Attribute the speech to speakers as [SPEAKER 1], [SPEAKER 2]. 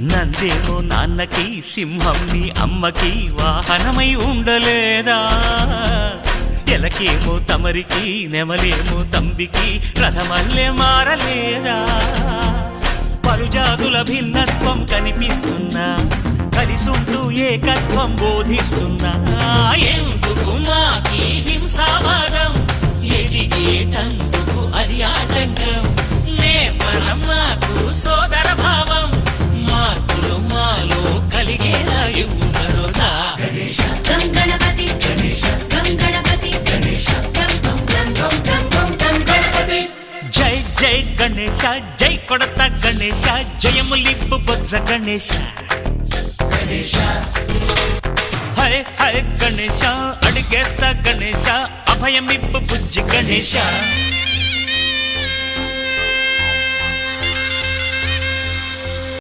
[SPEAKER 1] నందేమో నాన్నకి సింహం నీ అమ్మకి వాహనమై ఉండలేదా ఎలకేమో తమరికి నెమలేమో తంబికి రథమల్లే మారలేదా పలుజాతుల భిన్నత్వం కనిపిస్తున్నా కలిసుంటూ ఏకత్వం బోధిస్తున్నా ఎందుకు మాకి హింసావాదం ఎదిగేటందుకు అది ఆటంకం నేపరం మాకు సోదర భావం మార్పులు మాలో కలిగేలా ఇవ్వు భరోసా
[SPEAKER 2] గం గణపతి గం గణపతి గం గణపతి
[SPEAKER 1] జై జై గణేశ జై కొడత గణేశ జయములిప్పు బొజ్జ గణేశ హై హై గణేశ అడిగేస్తా గణేశ అభయమిప్పు బుజ్జి గణేశ